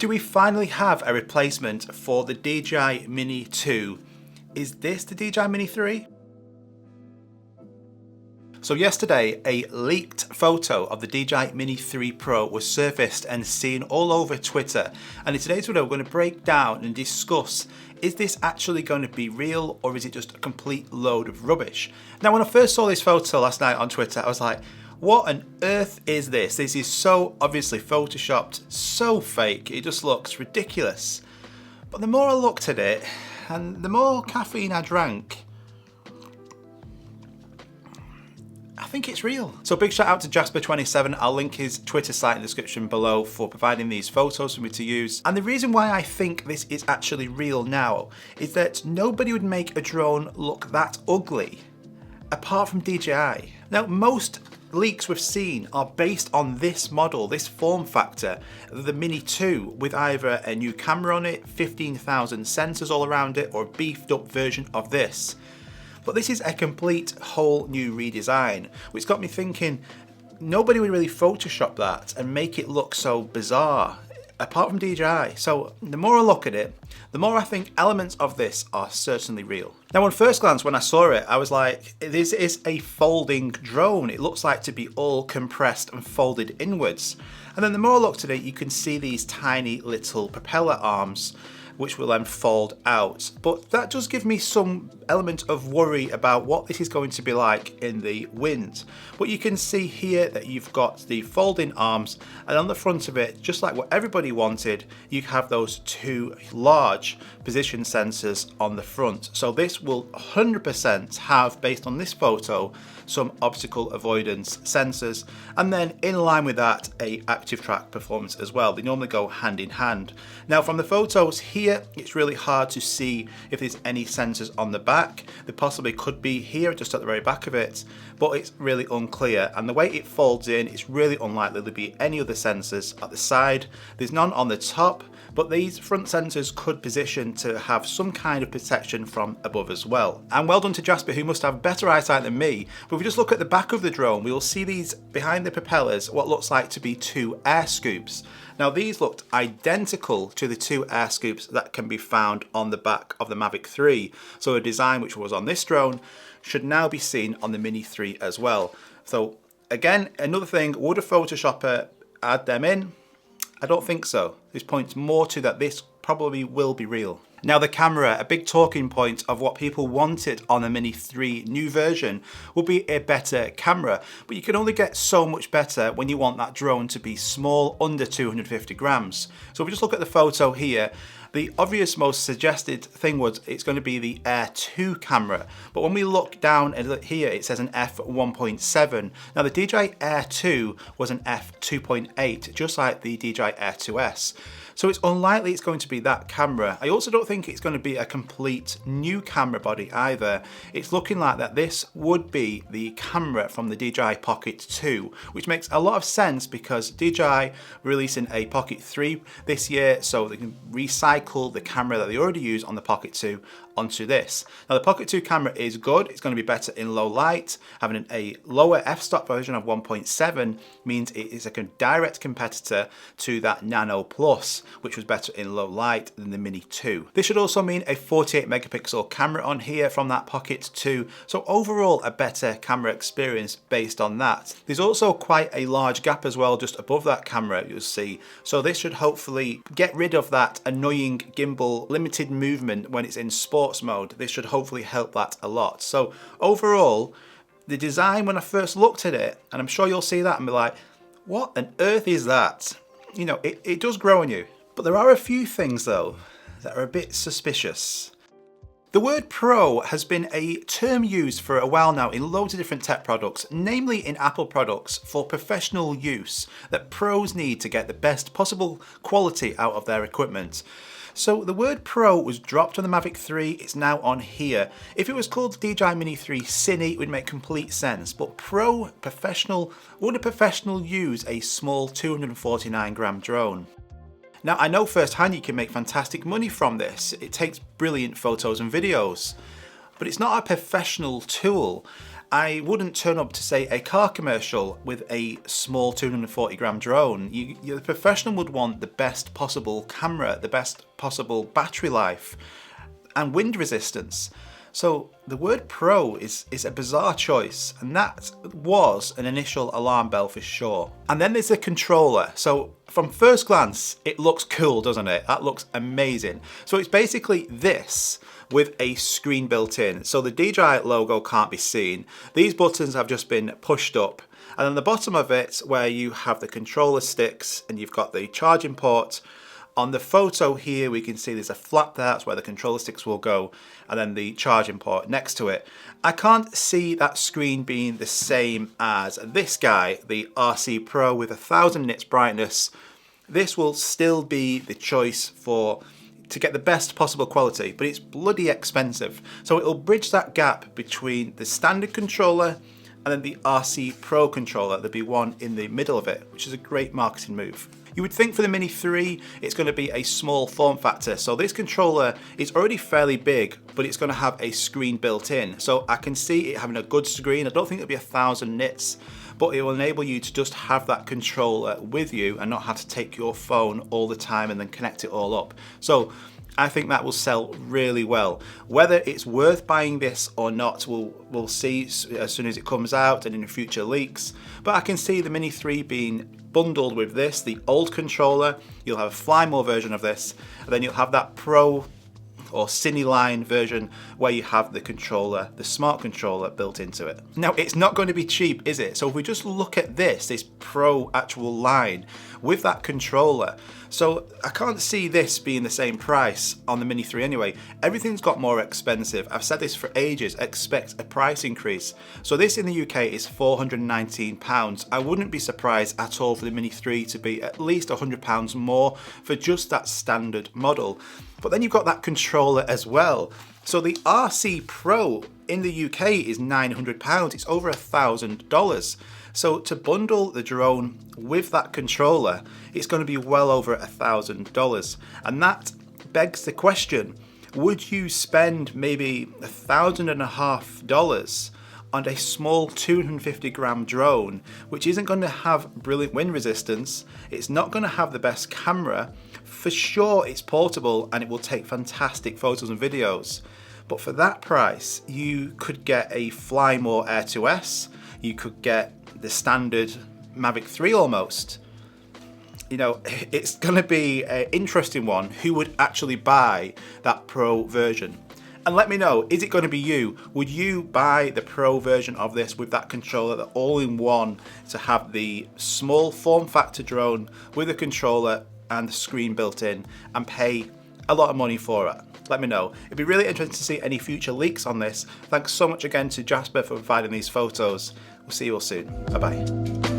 Do we finally have a replacement for the DJI Mini 2? Is this the DJI Mini 3? So yesterday, a leaked photo of the DJI Mini 3 Pro was surfaced and seen all over Twitter. And in today's video, we're going to break down and discuss, is this actually going to be real or is it just a complete load of rubbish? Now, when I first saw this photo last night on Twitter, I was like, what on earth is this? This is so obviously photoshopped, so fake, it just looks ridiculous. But the more I looked at it, and the more caffeine I drank, I think it's real. So big shout out to Jasper27. I'll link his Twitter site in the description below for providing these photos for me to use. And the reason why I think this is actually real now is that nobody would make a drone look that ugly apart from DJI. Now, most leaks we've seen are based on this model, this form factor, the Mini 2, with either a new camera on it, 15,000 sensors all around it, or a beefed up version of this. But this is a complete whole new redesign, which got me thinking, nobody would really Photoshop that and make it look so bizarre, apart from DJI. So the more I look at it, the more I think elements of this are certainly real. Now, on first glance, when I saw it, I was like, this is a folding drone. It looks like to be all compressed and folded inwards. And then the more I looked at it, you can see these tiny little propeller arms, which will then fold out. But that does give me some element of worry about what this is going to be like in the wind. But you can see here that you've got the folding arms, and on the front of it, just like what everybody wanted, you have those two large position sensors on the front. So this will 100% have, based on this photo, some obstacle avoidance sensors, and then in line with that, a active track performance as well. They normally go hand in hand. Now, from the photos here, it's really hard to see if there's any sensors on the back. There possibly could be here, just at the very back of it, but it's really unclear. And the way it folds in, it's really unlikely there'll be any other sensors at the side. There's none on the top, but these front sensors could position to have some kind of protection from above as well. And well done to Jasper, who must have better eyesight than me. But if we just look at the back of the drone, we will see these behind the propellers, what looks like to be two air scoops. Now, these looked identical to the two air scoops that can be found on the back of the Mavic 3. So a design which was on this drone should now be seen on the Mini 3 as well. So again, another thing, would a Photoshopper add them in? I don't think so. This points more to that this probably will be real. Now, the camera, a big talking point of what people wanted on the Mini 3 new version will be a better camera, but you can only get so much better when you want that drone to be small, under 250 grams. So if we just look at the photo here, the obvious most suggested thing was it's going to be the Air 2 camera, but when we look down here, it says an f1.7. Now, the DJI Air 2 was an f2.8, just like the DJI Air 2S. So it's unlikely it's going to be that camera. I also don't think it's going to be a complete new camera body either. It's looking like that this would be the camera from the DJI Pocket 2, which makes a lot of sense because DJI releasing a Pocket 3 this year, so they can recycle the camera that they already use on the Pocket 2 onto this. Now, the Pocket 2 camera is good. It's going to be better in low light. Having a lower f-stop version of 1.7 means it is a direct competitor to that Nano Plus, which was better in low light than the Mini 2. This should also mean a 48 megapixel camera on here from that Pocket 2. So overall, a better camera experience based on that. There's also quite a large gap as well just above that camera, you'll see. So this should hopefully get rid of that annoying gimbal limited movement when it's in sports mode. This should hopefully help that a lot. So overall, the design, when I first looked at it, and I'm sure you'll see that and be like, what on earth is that? You know, it does grow on you. But there are a few things though that are a bit suspicious. The word pro has been a term used for a while now in loads of different tech products, namely in Apple products for professional use that pros need to get the best possible quality out of their equipment. So the word Pro was dropped on the Mavic 3, it's now on here. If it was called DJI Mini 3 Cine, it would make complete sense, but Pro, professional, would a professional use a small 249 gram drone? Now, I know firsthand you can make fantastic money from this. It takes brilliant photos and videos, but it's not a professional tool. I wouldn't turn up to, say, a car commercial with a small 240 gram drone. The professional would want the best possible camera, the best possible battery life, and wind resistance. So the word pro is a bizarre choice, and that was an initial alarm bell for sure. And then there's the controller. So from first glance, it looks cool, doesn't it? That looks amazing. So it's basically this with a screen built in. So the DJI logo can't be seen. These buttons have just been pushed up. And then the bottom of it, where you have the controller sticks and you've got the charging port. On the photo here, we can see there's a flap there, that's where the controller sticks will go, and then the charging port next to it. I can't see that screen being the same as this guy, the RC Pro with 1000 nits brightness. This will still be the choice to get the best possible quality, but it's bloody expensive. So it'll bridge that gap between the standard controller and then the RC Pro controller. There'll be one in the middle of it, which is a great marketing move. You would think for the Mini 3, it's going to be a small form factor. So this controller is already fairly big, but it's going to have a screen built in. So I can see it having a good screen. I don't think it'll be 1000 nits, but it will enable you to just have that controller with you and not have to take your phone all the time and then connect it all up. So I think that will sell really well. Whether it's worth buying this or not, we'll see as soon as it comes out and in future leaks. But I can see the Mini 3 being bundled with this, the old controller. You'll have a Fly More version of this, and then you'll have that Pro or Cine line version where you have the controller, the smart controller built into it. Now, it's not going to be cheap, is it? So if we just look at this Pro actual line with that controller, so I can't see this being the same price on the Mini 3 anyway. Everything's got more expensive. I've said this for ages, expect a price increase. So this in the UK is £419. I wouldn't be surprised at all for the Mini 3 to be at least £100 more for just that standard model. But then you've got that controller as well. So the RC Pro in the UK is £900. It's over $1,000. So to bundle the drone with that controller, it's going to be well over $1,000. And that begs the question, would you spend maybe $1,500 on a small 250 gram drone, which isn't going to have brilliant wind resistance, it's not going to have the best camera, for sure it's portable and it will take fantastic photos and videos. But for that price, you could get a Fly More Air 2S, you could get the standard Mavic 3 almost. You know, it's going to be an interesting one who would actually buy that Pro version. And let me know, is it going to be you? Would you buy the Pro version of this with that controller, the all-in-one, to have the small form factor drone with a controller and the screen built in and pay a lot of money for it? Let me know. It'd be really interesting to see any future leaks on this. Thanks so much again to Jasper for providing these photos. We'll see you all soon. Bye bye.